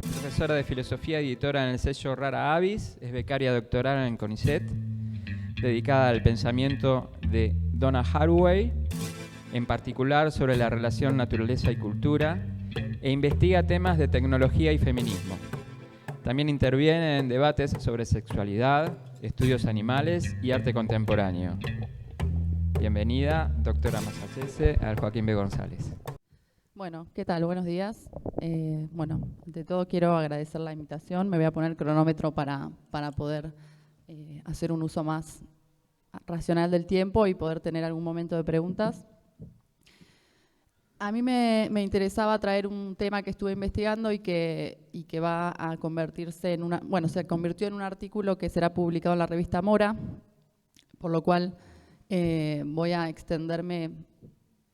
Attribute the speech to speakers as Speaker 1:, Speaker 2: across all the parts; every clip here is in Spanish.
Speaker 1: Profesora de Filosofía y editora en el sello Rara Avis, es becaria doctoral en CONICET, dedicada al pensamiento de Donna Haraway, en particular sobre la relación naturaleza y cultura, e investiga temas de tecnología y feminismo. También interviene en debates sobre sexualidad, estudios animales y arte contemporáneo. Bienvenida, doctora Masachese, al Joaquín B. González.
Speaker 2: Bueno, ¿qué tal? Buenos días. Bueno, ante todo quiero agradecer la invitación. Me voy a poner el cronómetro para poder hacer un uso más racional del tiempo y poder tener algún momento de preguntas. A mí me interesaba traer un tema que estuve investigando y que va a convertirse en una... Bueno, se convirtió en un artículo que será publicado en la revista Mora, por lo cual voy a extenderme...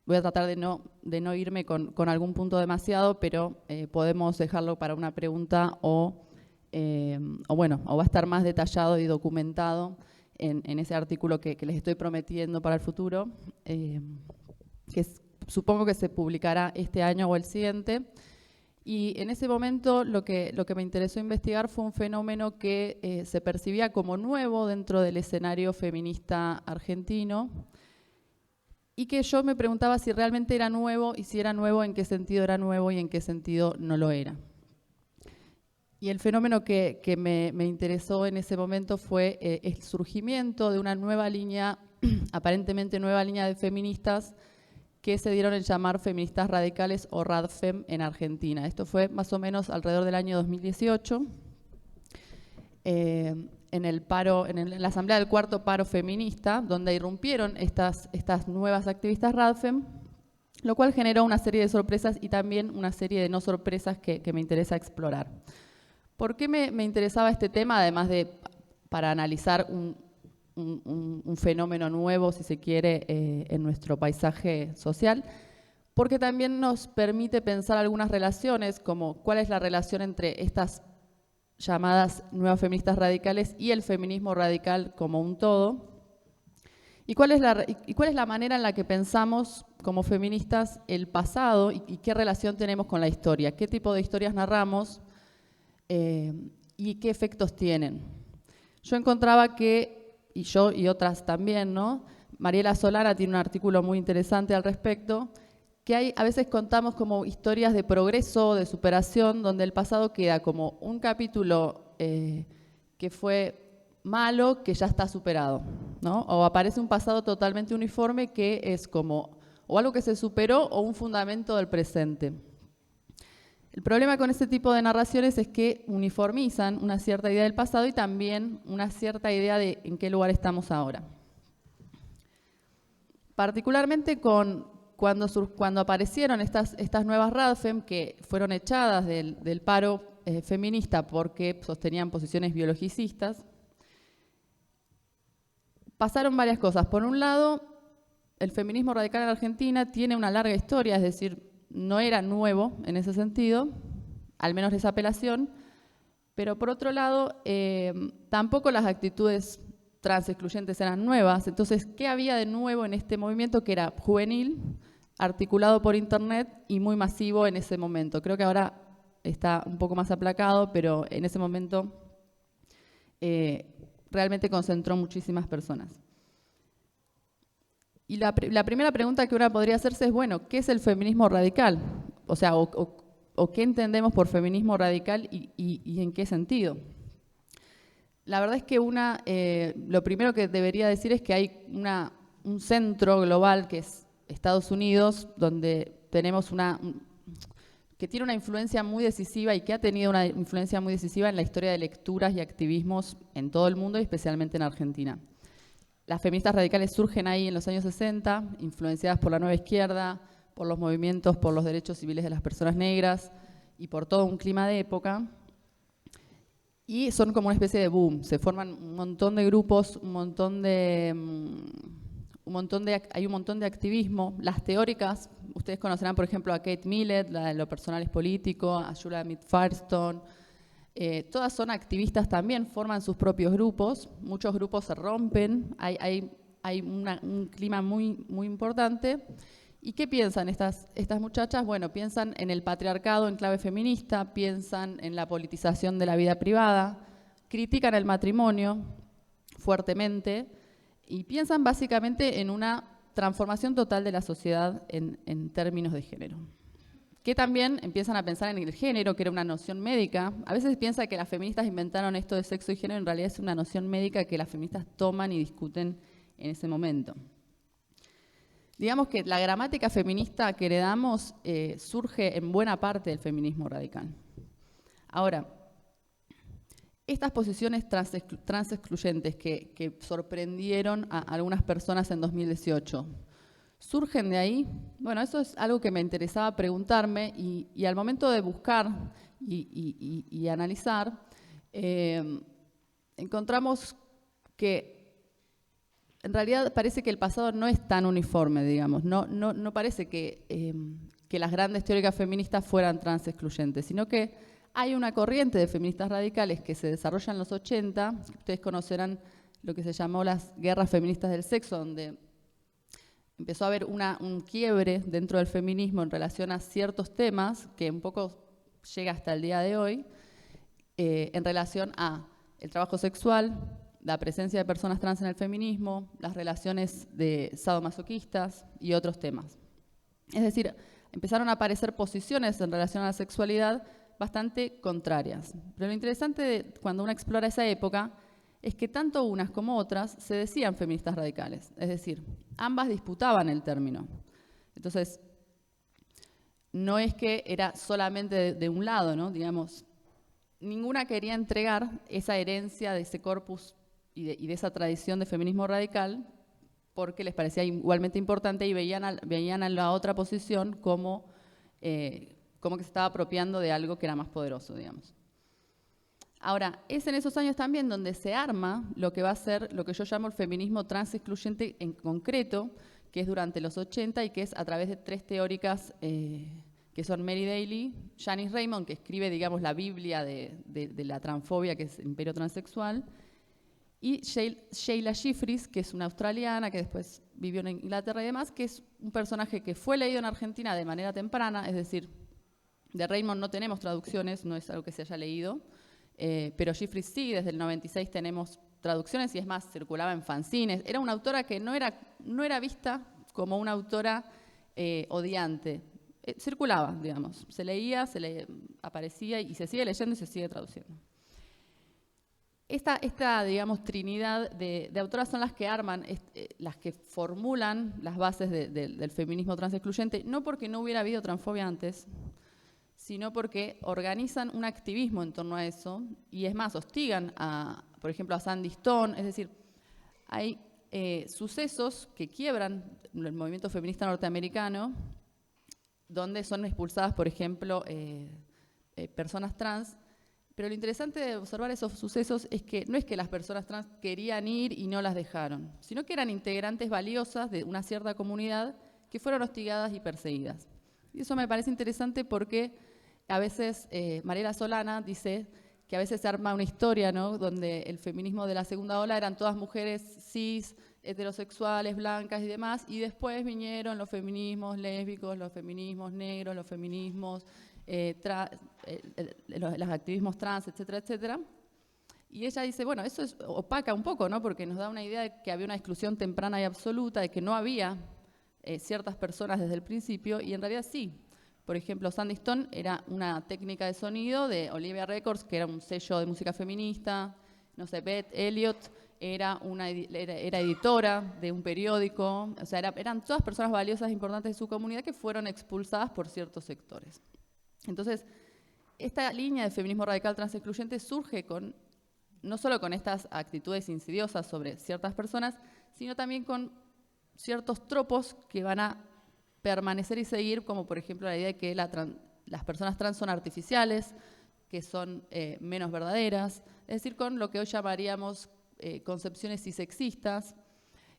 Speaker 2: Voy a tratar de no irme con algún punto demasiado, pero podemos dejarlo para una pregunta o va a estar más detallado y documentado en ese artículo que les estoy prometiendo para el futuro, supongo que se publicará este año o el siguiente. Y en ese momento lo que me interesó investigar fue un fenómeno que se percibía como nuevo dentro del escenario feminista argentino, y que yo me preguntaba si realmente era nuevo, y si era nuevo, en qué sentido era nuevo y en qué sentido no lo era. Y el fenómeno que me interesó en ese momento fue el surgimiento de una nueva línea, aparentemente nueva línea de feministas, que se dieron en llamar feministas radicales o RADFEM en Argentina. Esto fue más o menos alrededor del año 2018. En la asamblea del cuarto paro feminista, donde irrumpieron estas nuevas activistas RADFEM, lo cual generó una serie de sorpresas y también una serie de no sorpresas que me interesa explorar. ¿Por qué me interesaba este tema? Además de para analizar un fenómeno nuevo, si se quiere, en nuestro paisaje social, porque también nos permite pensar algunas relaciones, como cuál es la relación entre estas llamadas nuevas feministas radicales y el feminismo radical como un todo, y cuál es la manera en la que pensamos como feministas el pasado y qué relación tenemos con la historia, qué tipo de historias narramos y qué efectos tienen. Yo encontraba que, y yo y otras también, ¿no? Mariela Solana tiene un artículo muy interesante al respecto, que a veces contamos como historias de progreso, de superación, donde el pasado queda como un capítulo que fue malo, que ya está superado, ¿no? O aparece un pasado totalmente uniforme que es como o algo que se superó o un fundamento del presente. El problema con este tipo de narraciones es que uniformizan una cierta idea del pasado y también una cierta idea de en qué lugar estamos ahora. Particularmente cuando aparecieron estas nuevas RADFEM, que fueron echadas del paro feminista porque sostenían posiciones biologicistas, pasaron varias cosas. Por un lado, el feminismo radical en Argentina tiene una larga historia, es decir, no era nuevo en ese sentido, al menos esa apelación, pero por otro lado, tampoco las actitudes transexcluyentes eran nuevas. Entonces, ¿qué había de nuevo en este movimiento que era juvenil, articulado por internet y muy masivo en ese momento? Creo que ahora está un poco más aplacado, pero en ese momento realmente concentró muchísimas personas. Y la primera pregunta que uno podría hacerse es, bueno, ¿qué es el feminismo radical? O sea, o ¿qué entendemos por feminismo radical y en qué sentido? La verdad es que lo primero que debería decir es que hay un centro global que es Estados Unidos, donde tenemos que tiene una influencia muy decisiva y que ha tenido una influencia muy decisiva en la historia de lecturas y activismos en todo el mundo y especialmente en Argentina. Las feministas radicales surgen ahí en los años 60, influenciadas por la nueva izquierda, por los movimientos por los derechos civiles de las personas negras y por todo un clima de época. Y son como una especie de boom. Se forman un montón de grupos, hay un montón de activismo. Las teóricas, ustedes conocerán, por ejemplo, a Kate Millett, la de Lo personal es político, a Shulamit Firestone. Todas son activistas también, forman sus propios grupos. Muchos grupos se rompen, hay un clima muy, muy importante. ¿Y qué piensan estas muchachas? Bueno, piensan en el patriarcado en clave feminista, piensan en la politización de la vida privada, critican el matrimonio fuertemente y piensan básicamente en una transformación total de la sociedad en términos de género. Que también empiezan a pensar en el género, que era una noción médica. A veces se piensa que las feministas inventaron esto de sexo y género, en realidad es una noción médica que las feministas toman y discuten en ese momento. Digamos que la gramática feminista que heredamos surge en buena parte del feminismo radical. Ahora, estas posiciones transexcluyentes que sorprendieron a algunas personas en 2018, ¿surgen de ahí? Bueno, eso es algo que me interesaba preguntarme y al momento de buscar y analizar, encontramos que en realidad parece que el pasado no es tan uniforme, digamos. No parece que las grandes teóricas feministas fueran transexcluyentes, sino que hay una corriente de feministas radicales que se desarrolla en los 80, ustedes conocerán lo que se llamó las guerras feministas del sexo, donde empezó a haber un quiebre dentro del feminismo en relación a ciertos temas, que un poco llega hasta el día de hoy, en relación a el trabajo sexual, la presencia de personas trans en el feminismo, las relaciones de sadomasoquistas y otros temas. Es decir, empezaron a aparecer posiciones en relación a la sexualidad bastante contrarias. Pero lo interesante cuando uno explora esa época es que tanto unas como otras se decían feministas radicales. Es decir, ambas disputaban el término. Entonces, no es que era solamente de un lado, ¿no? Digamos, ninguna quería entregar esa herencia de ese corpus y de esa tradición de feminismo radical porque les parecía igualmente importante y veían a la otra posición como que se estaba apropiando de algo que era más poderoso, digamos. Ahora, es en esos años también donde se arma lo que va a ser lo que yo llamo el feminismo transexcluyente en concreto, que es durante los 80 y que es a través de tres teóricas que son Mary Daly, Janice Raymond, que escribe, digamos, la Biblia de la transfobia, que es el imperio transexual, y Sheila Jeffries, que es una australiana que después vivió en Inglaterra y demás, que es un personaje que fue leído en Argentina de manera temprana, es decir, de Raymond no tenemos traducciones, no es algo que se haya leído, pero Jeffries sí, desde el 96 tenemos traducciones y es más, circulaba en fanzines. Era una autora que no era vista como una autora odiante. Circulaba, digamos, se leía, aparecía y se sigue leyendo y se sigue traduciendo. Esta digamos, trinidad de autoras son las que arman, las que formulan las bases del feminismo transexcluyente, no porque no hubiera habido transfobia antes, sino porque organizan un activismo en torno a eso y es más, hostigan, por ejemplo, a Sandy Stone, es decir, hay sucesos que quiebran el movimiento feminista norteamericano donde son expulsadas, por ejemplo, personas trans. Pero lo interesante de observar esos sucesos es que no es que las personas trans querían ir y no las dejaron, sino que eran integrantes valiosas de una cierta comunidad que fueron hostigadas y perseguidas. Y eso me parece interesante porque a veces Mariela Solana dice que a veces se arma una historia, ¿no?, donde el feminismo de la segunda ola eran todas mujeres cis, heterosexuales, blancas y demás, y después vinieron los feminismos lésbicos, los feminismos negros, los feminismos los activismos trans, etcétera, etcétera. Y ella dice, bueno, eso opaca un poco, ¿no?, porque nos da una idea de que había una exclusión temprana y absoluta, de que no había ciertas personas desde el principio, y en realidad sí. Por ejemplo, Sandy Stone era una técnica de sonido de Olivia Records, que era un sello de música feminista. No sé, Beth Elliott era editora de un periódico. O sea, eran todas personas valiosas e importantes de su comunidad que fueron expulsadas por ciertos sectores. Entonces, esta línea de feminismo radical transexcluyente surge no solo con estas actitudes insidiosas sobre ciertas personas, sino también con ciertos tropos que van a permanecer y seguir, como por ejemplo la idea de que las personas trans son artificiales, que son menos verdaderas, es decir, con lo que hoy llamaríamos concepciones cisexistas,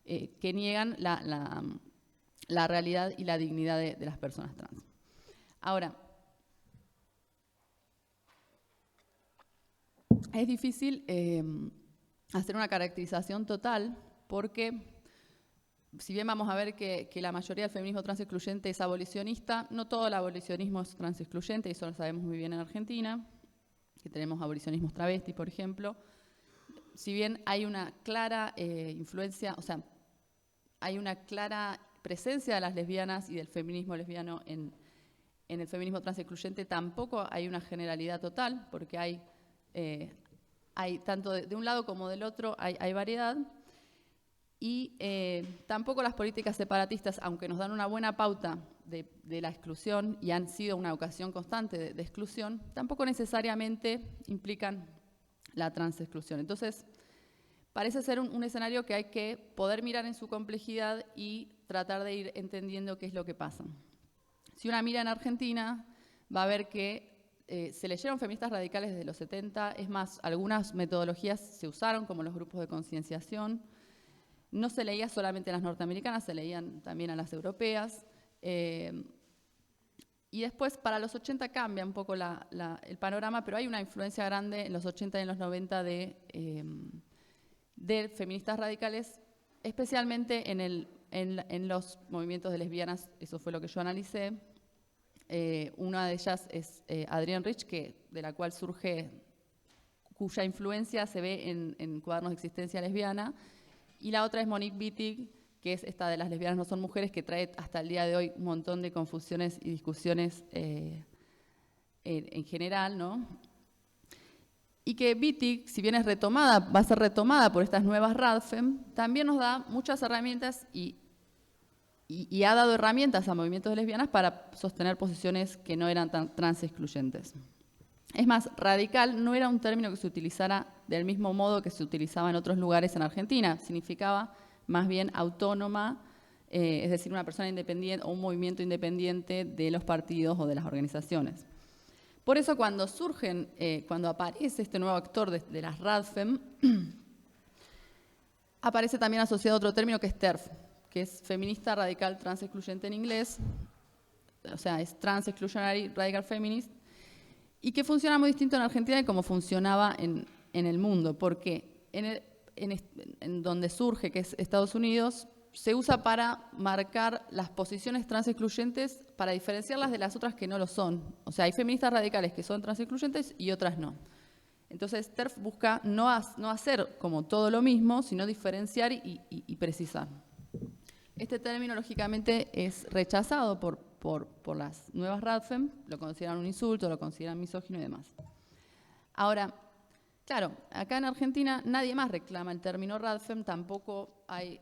Speaker 2: que niegan la realidad y la dignidad de las personas trans. Ahora, es difícil hacer una caracterización total porque si bien vamos a ver que la mayoría del feminismo transexcluyente es abolicionista, no todo el abolicionismo es transexcluyente, y eso lo sabemos muy bien en Argentina, que tenemos abolicionismos travesti, por ejemplo. Si bien hay una clara influencia, o sea, hay una clara presencia de las lesbianas y del feminismo lesbiano en el feminismo transexcluyente, tampoco hay una generalidad total, porque hay tanto de un lado como del otro hay variedad. Y tampoco las políticas separatistas, aunque nos dan una buena pauta de la exclusión y han sido una ocasión constante de exclusión, tampoco necesariamente implican la transexclusión. Entonces, parece ser un escenario que hay que poder mirar en su complejidad y tratar de ir entendiendo qué es lo que pasa. Si una mira en Argentina, va a ver que se leyeron feministas radicales desde los 70, es más, algunas metodologías se usaron, como los grupos de concienciación. No se leía solamente a las norteamericanas, se leían también a las europeas. Y después, para los 80 cambia un poco el panorama, pero hay una influencia grande en los 80 y en los 90 de feministas radicales, especialmente en los movimientos de lesbianas. Eso fue lo que yo analicé. Una de ellas es Adrienne Rich, de la cual cuya influencia se ve en Cuadernos de Existencia Lesbiana. Y la otra es Monique Wittig, que es esta de Las lesbianas no son mujeres, que trae hasta el día de hoy un montón de confusiones y discusiones en general, ¿no? Y que Wittig, si bien es retomada, va a ser retomada por estas nuevas RADFEM, también nos da muchas herramientas y ha dado herramientas a movimientos de lesbianas para sostener posiciones que no eran tan transexcluyentes. Es más, radical no era un término que se utilizara del mismo modo que se utilizaba en otros lugares en Argentina. Significaba más bien autónoma, es decir, una persona independiente o un movimiento independiente de los partidos o de las organizaciones. Por eso cuando aparece este nuevo actor de las RADFEM, aparece también asociado a otro término que es TERF, que es feminista radical transexcluyente en inglés, o sea, es Trans Exclusionary Radical Feminist, y que funciona muy distinto en Argentina de cómo funcionaba en el mundo, porque en donde surge, que es Estados Unidos, se usa para marcar las posiciones transexcluyentes para diferenciarlas de las otras que no lo son. O sea, hay feministas radicales que son transexcluyentes y otras no. Entonces, TERF busca no hacer como todo lo mismo, sino diferenciar y precisar. Este término, lógicamente, es rechazado por las nuevas RADFEM, lo consideran un insulto, lo consideran misógino y demás. Ahora, claro, acá en Argentina nadie más reclama el término RADFEM, tampoco hay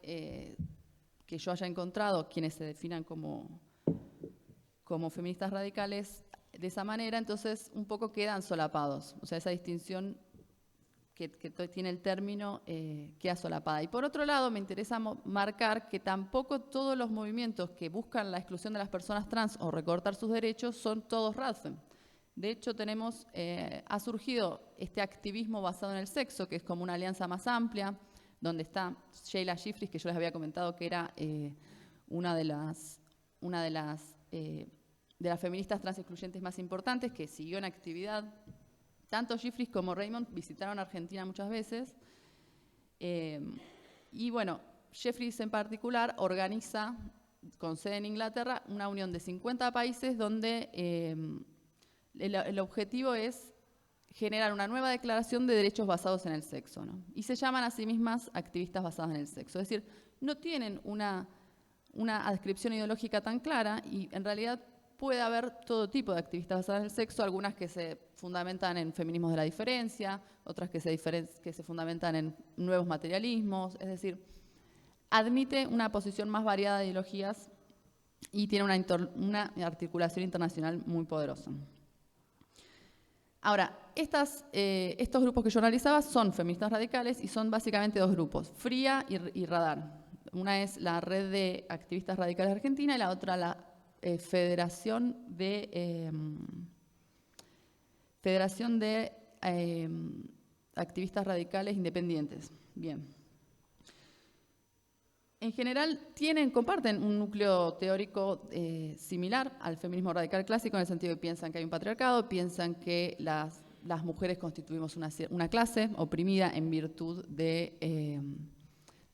Speaker 2: que yo haya encontrado quienes se definan como feministas radicales de esa manera, entonces un poco quedan solapados, o sea, esa distinción que tiene el término queda solapada. Y por otro lado, me interesa marcar que tampoco todos los movimientos que buscan la exclusión de las personas trans o recortar sus derechos son todos RADFEM. De hecho, ha surgido este activismo basado en el sexo, que es como una alianza más amplia, donde está Sheila Jeffries, que yo les había comentado que era una de las feministas trans excluyentes más importantes, que siguió en actividad. Tanto Jeffries como Raymond visitaron Argentina muchas veces. Y bueno, Jeffries en particular organiza, con sede en Inglaterra, una unión de 50 países donde el objetivo es generar una nueva declaración de derechos basados en el sexo, ¿no? Y se llaman a sí mismas activistas basadas en el sexo. Es decir, no tienen una adscripción ideológica tan clara y en realidad puede haber todo tipo de activistas basadas en el sexo, algunas que se fundamentan en feminismos de la diferencia, otras que se fundamentan en nuevos materialismos, es decir, admite una posición más variada de ideologías y tiene una articulación internacional muy poderosa. Ahora, estos grupos que yo analizaba son feministas radicales y son básicamente dos grupos, FRIA y Radar. Una es la Red de Activistas Radicales de Argentina y la otra la Federación de Activistas Radicales Independientes. Bien. En general comparten un núcleo teórico similar al feminismo radical clásico, en el sentido de que piensan que hay un patriarcado, piensan que las mujeres constituimos una clase oprimida en virtud de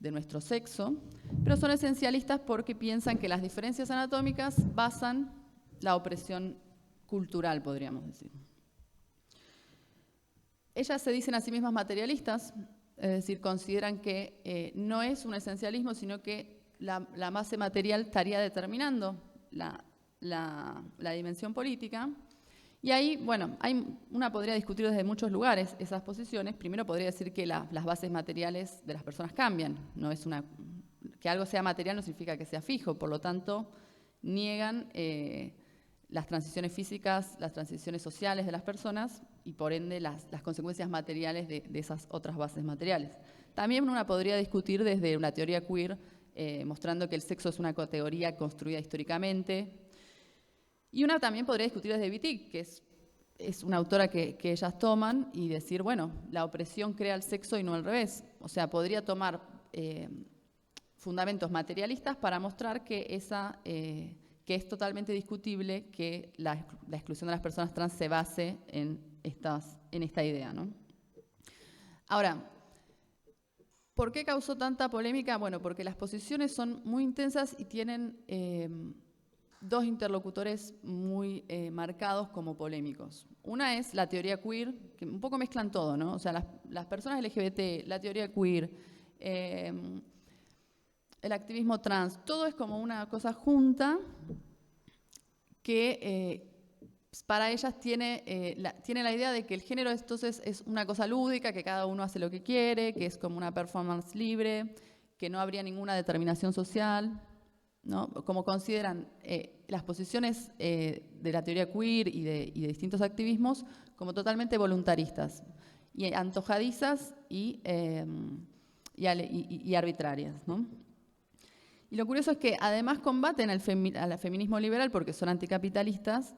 Speaker 2: de nuestro sexo, pero son esencialistas porque piensan que las diferencias anatómicas basan la opresión cultural, podríamos decir. Ellas se dicen a sí mismas materialistas, es decir, consideran que no es un esencialismo, sino que la base material estaría determinando la dimensión política. Y ahí, bueno, una podría discutir desde muchos lugares esas posiciones. Primero podría decir que las bases materiales de las personas cambian. Que algo sea material no significa que sea fijo, por lo tanto, niegan las transiciones físicas, las transiciones sociales de las personas y por ende las consecuencias materiales de esas otras bases materiales. También una podría discutir desde una teoría queer, mostrando que el sexo es una categoría construida históricamente. Y una también podría discutir desde Wittig, que es una autora que ellas toman y decir, bueno, la opresión crea el sexo y no al revés. O sea, podría tomar fundamentos materialistas para mostrar que es totalmente discutible que la exclusión de las personas trans se base en esta idea, ¿no? Ahora, ¿por qué causó tanta polémica? Bueno, porque las posiciones son muy intensas y tienen dos interlocutores muy marcados como polémicos. Una es la teoría queer, que un poco mezclan todo, ¿no? O sea, las personas LGBT, la teoría queer, el activismo trans, todo es como una cosa junta que para ellas tiene la idea de que el género entonces es una cosa lúdica, que cada uno hace lo que quiere, que es como una performance libre, que no habría ninguna determinación social, ¿no? Como consideran las posiciones de la teoría queer y de distintos activismos como totalmente voluntaristas, y antojadizas y arbitrarias, ¿no? Y lo curioso es que además combaten al feminismo liberal porque son anticapitalistas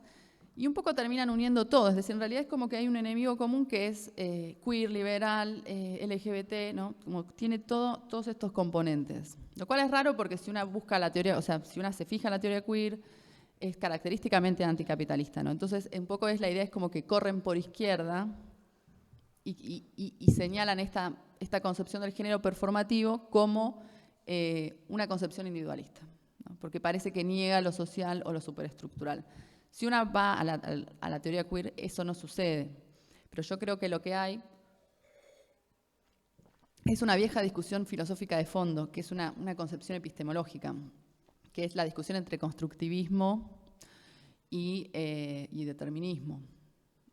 Speaker 2: y un poco terminan uniendo todo. Es decir, en realidad es como que hay un enemigo común que es queer, liberal, LGBT, ¿no? Como tiene todos estos componentes. Lo cual es raro porque si una busca la teoría, o sea, si una se fija en la teoría queer, es característicamente anticapitalista, ¿no? Entonces, un poco la idea es como que corren por izquierda y señalan esta concepción del género performativo como una concepción individualista, ¿no? Porque parece que niega lo social o lo superestructural. Si una va a la teoría queer, eso no sucede. Pero yo creo que lo que hay es una vieja discusión filosófica de fondo, que es una concepción epistemológica, que es la discusión entre constructivismo y determinismo,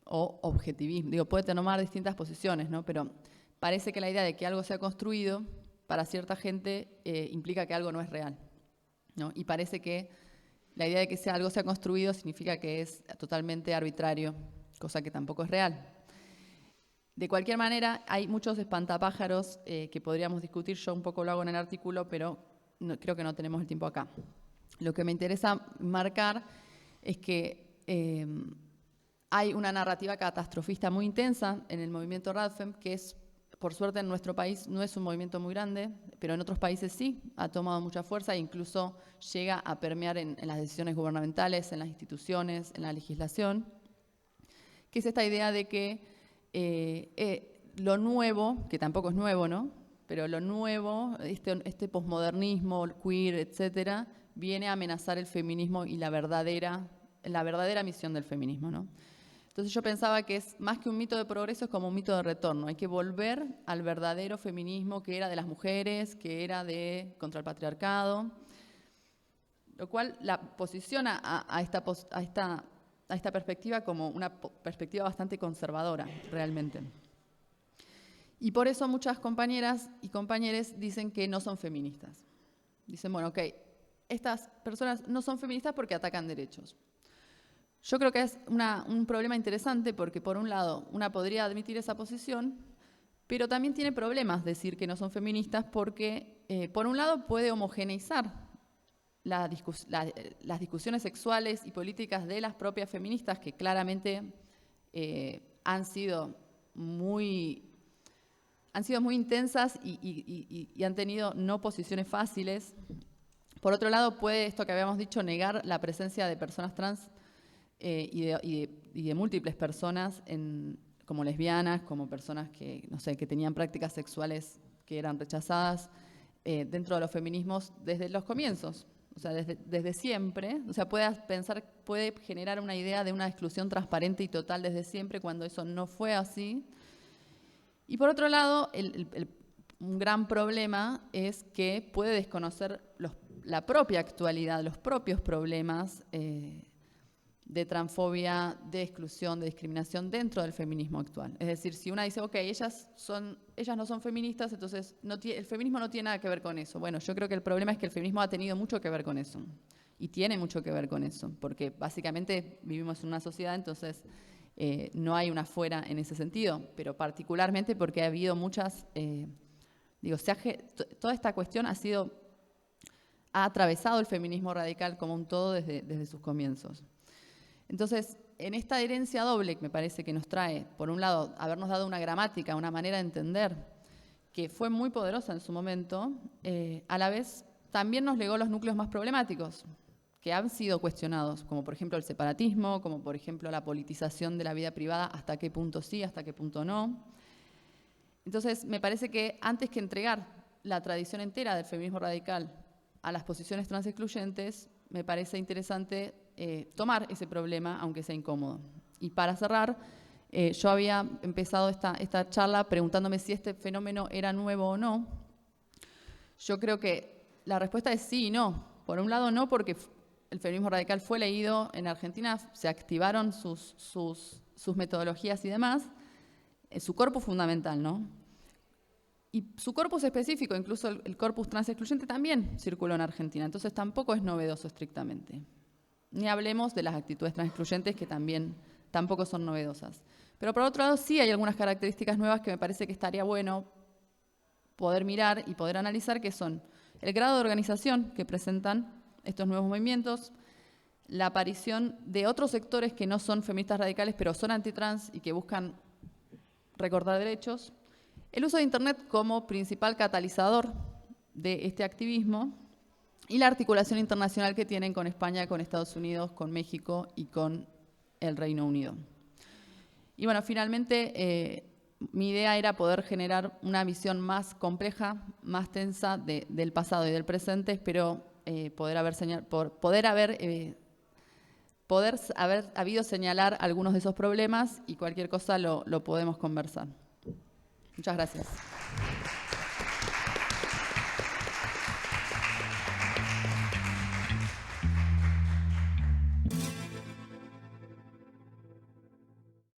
Speaker 2: o objetivismo. Digo, puede tomar distintas posiciones, ¿no? Pero parece que la idea de que algo sea construido para cierta gente implica que algo no es real, ¿no? Y parece que la idea de que algo sea construido significa que es totalmente arbitrario, cosa que tampoco es real. De cualquier manera, hay muchos espantapájaros que podríamos discutir. Yo un poco lo hago en el artículo, pero creo que no tenemos el tiempo acá. Lo que me interesa marcar es que hay una narrativa catastrofista muy intensa en el movimiento RADFEM, que es, por suerte en nuestro país no es un movimiento muy grande, pero en otros países sí, ha tomado mucha fuerza e incluso llega a permear en las decisiones gubernamentales, en las instituciones, en la legislación, que es esta idea de que lo nuevo, que tampoco es nuevo, ¿no? Pero lo nuevo, este posmodernismo, el queer, etcétera, viene a amenazar el feminismo y la verdadera misión del feminismo, ¿no? Entonces yo pensaba que es más que un mito de progreso, es como un mito de retorno. Hay que volver al verdadero feminismo que era de las mujeres, que era contra el patriarcado, lo cual la posiciona a esta perspectiva como una perspectiva bastante conservadora, realmente. Y por eso muchas compañeras y compañeros dicen que no son feministas. Dicen, bueno, ok, estas personas no son feministas porque atacan derechos. Yo creo que es un problema interesante porque, por un lado, una podría admitir esa posición, pero también tiene problemas decir que no son feministas porque, por un lado, puede homogeneizar las discusiones sexuales y políticas de las propias feministas, que claramente han sido muy intensas y han tenido no posiciones fáciles. Por otro lado, puede, esto que habíamos dicho, negar la presencia de personas trans y de múltiples personas como lesbianas, como personas que, no sé, que tenían prácticas sexuales que eran rechazadas dentro de los feminismos desde los comienzos, o sea, desde siempre. O sea, puede generar una idea de una exclusión transparente y total desde siempre, cuando eso no fue así. Y por otro lado, un gran problema es que puede desconocer la propia actualidad, los propios problemas de transfobia, de exclusión, de discriminación dentro del feminismo actual. Es decir, si una dice, ok, ellas no son feministas, entonces el feminismo no tiene nada que ver con eso. Bueno, yo creo que el problema es que el feminismo ha tenido mucho que ver con eso. Y tiene mucho que ver con eso, porque básicamente vivimos en una sociedad, entonces no hay una fuera en ese sentido, pero particularmente porque ha habido muchas... toda esta cuestión ha atravesado el feminismo radical como un todo desde sus comienzos. Entonces, en esta herencia doble que me parece que nos trae, por un lado, habernos dado una gramática, una manera de entender, que fue muy poderosa en su momento, a la vez también nos legó los núcleos más problemáticos, que han sido cuestionados, como por ejemplo el separatismo, como por ejemplo la politización de la vida privada, hasta qué punto sí, hasta qué punto no. Entonces, me parece que antes que entregar la tradición entera del feminismo radical a las posiciones transexcluyentes, me parece interesante tomar ese problema, aunque sea incómodo. Y para cerrar, yo había empezado esta charla preguntándome si este fenómeno era nuevo o no. Yo creo que la respuesta es sí y no. Por un lado, no, porque el feminismo radical fue leído en Argentina, se activaron sus metodologías y demás, su corpus fundamental, ¿no? Y su corpus específico, incluso el corpus transexcluyente, también circuló en Argentina, entonces tampoco es novedoso estrictamente. Ni hablemos de las actitudes transexcluyentes, que tampoco son novedosas. Pero por otro lado, sí hay algunas características nuevas que me parece que estaría bueno poder mirar y poder analizar, que son el grado de organización que presentan estos nuevos movimientos, la aparición de otros sectores que no son feministas radicales, pero son antitrans y que buscan recortar derechos, el uso de Internet como principal catalizador de este activismo y la articulación internacional que tienen con España, con Estados Unidos, con México y con el Reino Unido. Y bueno, finalmente mi idea era poder generar una visión más compleja, más tensa del pasado y del presente. Espero poder haber habido señalar algunos de esos problemas, y cualquier cosa lo podemos conversar. Muchas gracias.